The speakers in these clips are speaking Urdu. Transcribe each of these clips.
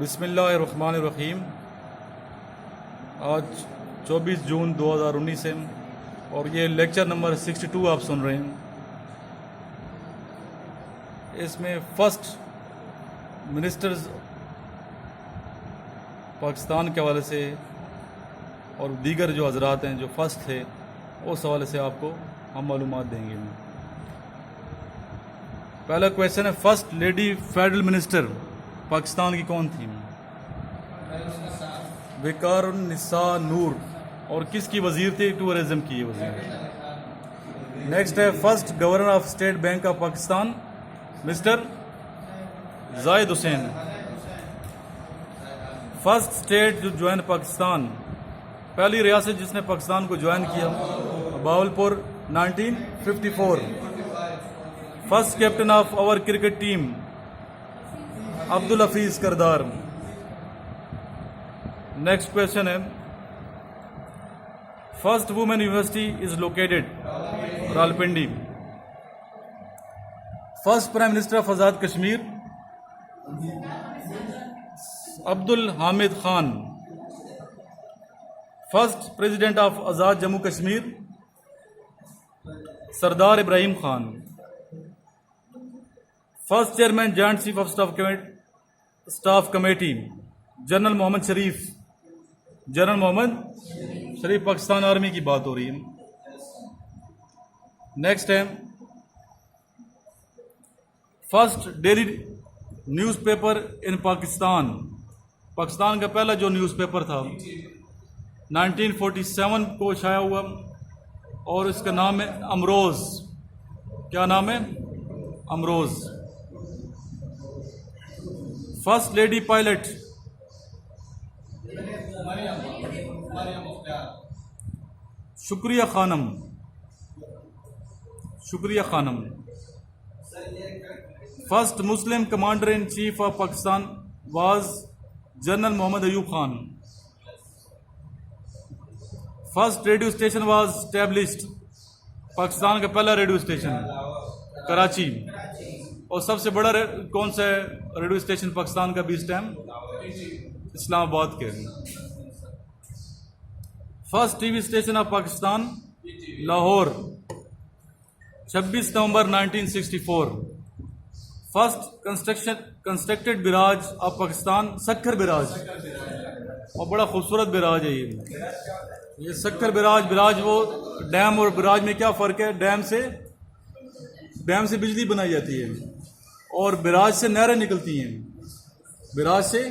بسم اللہ الرحمن الرحیم۔ آج 24 جون 2019 ہے اور یہ لیکچر نمبر 62 آپ سن رہے ہیں۔ اس میں فرسٹ منسٹرز پاکستان کے حوالے سے اور دیگر جو حضرات ہیں جو فرسٹ تھے اس حوالے سے آپ کو ہم معلومات دیں گے۔ پہلا کویشچن ہے، first lady federal minister Pakistan کی کون تھی؟ وقار النساء نور۔ اور کس کی وزیر تھی؟ ٹورزم کی وزیر۔ نیکسٹ ہے، first governor of state bank of Pakistan Mr Zahid Hussain. First state جو جوائن پاکستان، پہلی ریاست جس نے پاکستان کو جوائن کیا، Bahawalpur 1954۔ First captain of our cricket team Abdul Hafeez Kardar. Next question ہے، first woman university is located Rawalpindi. First prime minister of Azad Kashmir Abdul Hamid Khan. First president of Azad Jammu Kashmir Sardar Ibrahim Khan. First chairman joint chief of staff committee general Muhammad Sharif. General Muhammad Sharif, Pakistan army کی بات ہو رہی ہے۔ نیکسٹ ہے، first daily news paper in Pakistan. Pakistan کا پہلا جو نیوز پیپر تھا 1947 کو شائع ہوا اور اس کا نام ہے امروز۔ کیا نام ہے؟ امروز۔ فرسٹ لیڈی پائلٹ شکریہ خانم۔ شکریہ خانم۔ First Muslim commander in chief of Pakistan was general Muhammad Ayub Khan. First radio station was established, Pakistan کا پہلا ریڈیو اسٹیشن کراچی۔ اور سب سے بڑا کون سا ریڈیو اسٹیشن پاکستان کا بھی اس ٹائم؟ اسلام آباد کے۔ First T V station of Pakistan Lahore 26 November 1964۔ First constructed barrage of Pakistan Sukkur barrage, اور بڑا خوبصورت براج ہے یہ سکھر براج۔ براج وہ ڈیم اور براج میں کیا فرق ہے؟ ڈیم سے بجلی بنائی جاتی ہے اور براج سے نہریں نکلتی ہیں۔ براج سے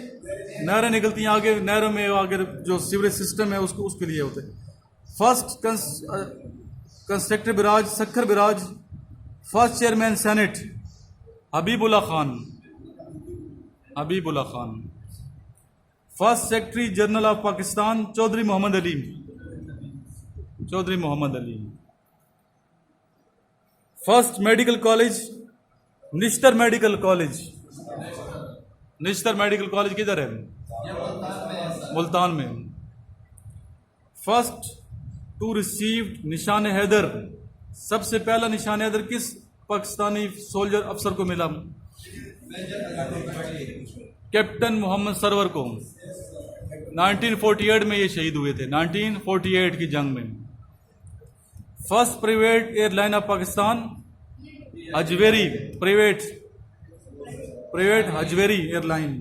نہریں نکلتی ہیں، آگے نہروں میں آگے جو سیوریج سسٹم ہے اس کے لیے ہوتے ہیں۔ First constructed barrage Sukkur barrage. First chairman senate Habibullah Khan. Habibullah Khan. First secretary general of Pakistan Chaudhry Muhammad Ali. Chaudhry Muhammad Ali. First medical college Nishtar medical college. Nishtar medical college کدھر ہے؟ ملتان میں۔ فرسٹ ٹو ریسیوڈ نشان حیدر، سب سے پہلا نشان حیدر کس پاکستانی سولجر افسر کو ملا؟ کیپٹن محمد سرور کو۔ 1948 میں یہ شہید ہوئے تھے، 1948 کی جنگ میں۔ First private airline of Pakistan Hajveri, private Hajveri airline.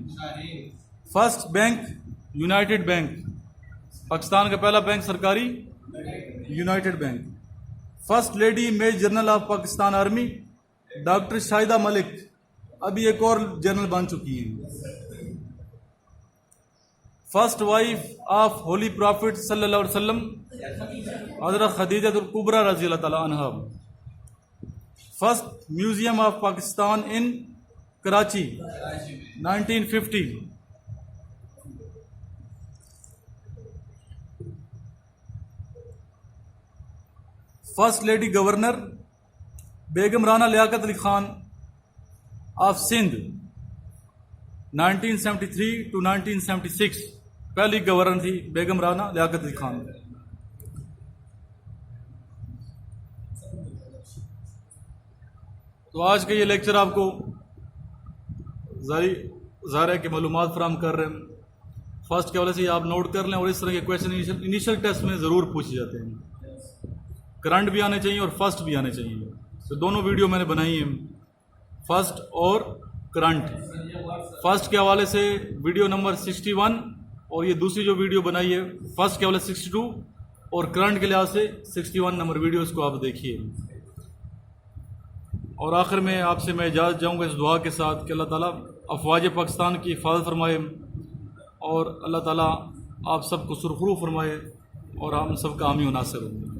First bank united bank, Pakistan کا پہلا بینک سرکاری united bank. First lady major general of Pakistan army doctor Shahida Malik, ابھی ایک اور جنرل بن چکی ہیں۔ First wife of holy prophet صلی اللہ علیہ وسلم حضرت خدیجہ الکبریٰ رضی اللہ تعالی عنہا۔ First museum of Pakistan in Karachi 1950۔ First lady governor Begum Rana Liaquat Ali Khan of Sindh 1973 to 1976، پہلی گورنر تھی بیگم رانا لیاقت علی خان۔ تو آج کا یہ لیکچر آپ کو ظاہر ہے کہ معلومات فراہم کر رہے ہیں. فرسٹ کے حوالے سے آپ نوٹ کر لیں, اور اس طرح کے کویشچن انیشل ٹیسٹ میں ضرور پوچھے جاتے ہیں. کرنٹ بھی آنے چاہیے اور فرسٹ بھی آنے چاہیے. تو دونوں ویڈیو میں نے بنائی ہیں, فرسٹ اور کرنٹ. فرسٹ کے حوالے سے ویڈیو نمبر 61, اور یہ دوسری جو ویڈیو بنائی ہے فرسٹ کے حوالے سے 62, اور کرنٹ کے لحاظ سے 61 نمبر ویڈیو, اس کو آپ دیکھیے. اور آخر میں آپ سے میں اجازت جاؤں گا اس دعا کے ساتھ کہ اللہ تعالیٰ افواج پاکستان کی حفاظت فرمائے, اور اللہ تعالیٰ آپ سب کو سرخرو فرمائے, اور ہم سب کا حامی و ناصر ہوں.